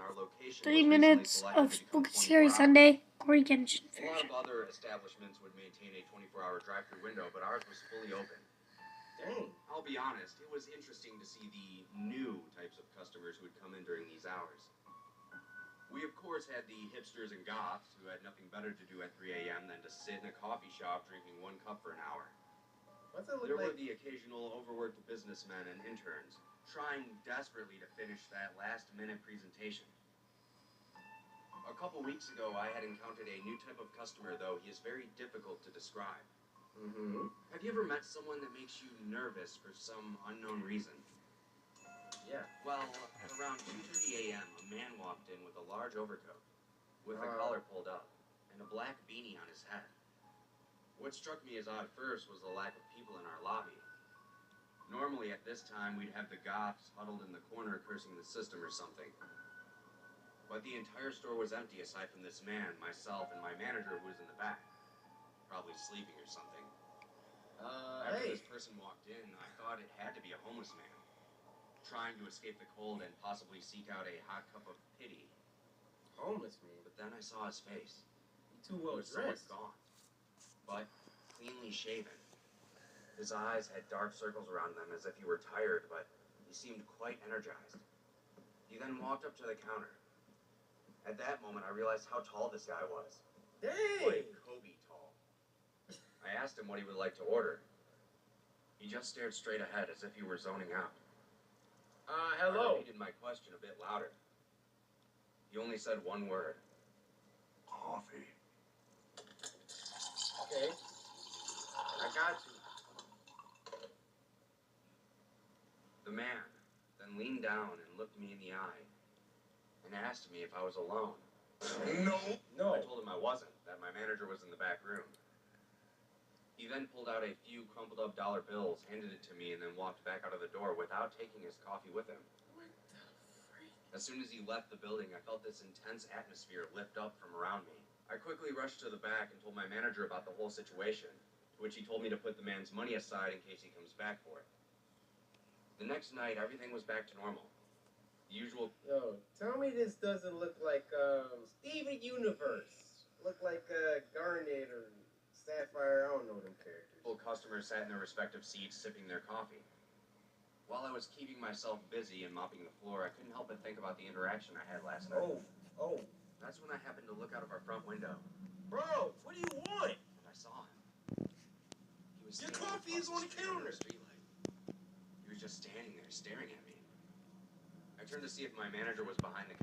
our location 3 minutes of Spooky Scary Sunday, Corey Genshin A lot version. of other establishments would maintain a 24-hour drive-through window, but ours was fully open. Dang. I'll be honest, it was interesting to see the new types of customers who would come in during these hours. We, of course, had the hipsters and goths who had nothing better to do at 3 a.m. than to sit in a coffee shop drinking 1 cup for an hour. What's it look There were like? the occasional overworked businessmen and interns, trying desperately to finish that last-minute presentation. A couple weeks ago, I had encountered a new type of customer, though he is very difficult to describe. Have you ever met someone that makes you nervous for some unknown reason? Yeah. Well, at around 2:30 a.m., a man walked in with a large overcoat, with the collar pulled up, and a black beanie on his head. What struck me as odd first was the lack of people in our lobby. Normally at this time, we'd have the goths huddled in the corner cursing the system or something. But the entire store was empty aside from this man, myself, and my manager who was in the back. Probably sleeping or something. After Hey. this person walked in, I thought it had to be a homeless man, trying to escape the cold and possibly seek out a hot cup of pity. Homeless man. But then I saw his face. You too He well was somewhat dressed. gaunt, but cleanly shaven. His eyes had dark circles around them as if he were tired, but he seemed quite energized. He then walked up to the counter. At that moment, I realized how tall this guy was. Dang. Like Kobe tall. I asked him what he would like to order. He just stared straight ahead as if he were zoning out. I Hello. repeated my question a bit louder. He only said one word. Coffee. Okay. I got you. The man then leaned down and looked me in the eye and asked me if I was alone. No. I told him I wasn't, that my manager was in the back room. He then pulled out a few crumpled up dollar bills, handed it to me, and then walked back out of the door without taking his coffee with him. What the freak? As soon as he left the building, I felt this intense atmosphere lift up from around me. I quickly rushed to the back and told my manager about the whole situation, to which he told me to put the man's money aside in case he comes back for it. The next night, everything was back to normal. The usual... Yo, tell me this doesn't look like Steven Universe. Look like Garnet or Sapphire. I don't know them characters. customers sat in their respective seats sipping their coffee. While I was keeping myself busy and mopping the floor, I couldn't help but think about the interaction I had last night. Oh. That's when I happened to look out of our front window, Bro, what do you want? and I saw him. He was Your standing coffee is across on the street under counter. a streetlight. He was just standing there, staring at me. I turned to see if my manager was behind the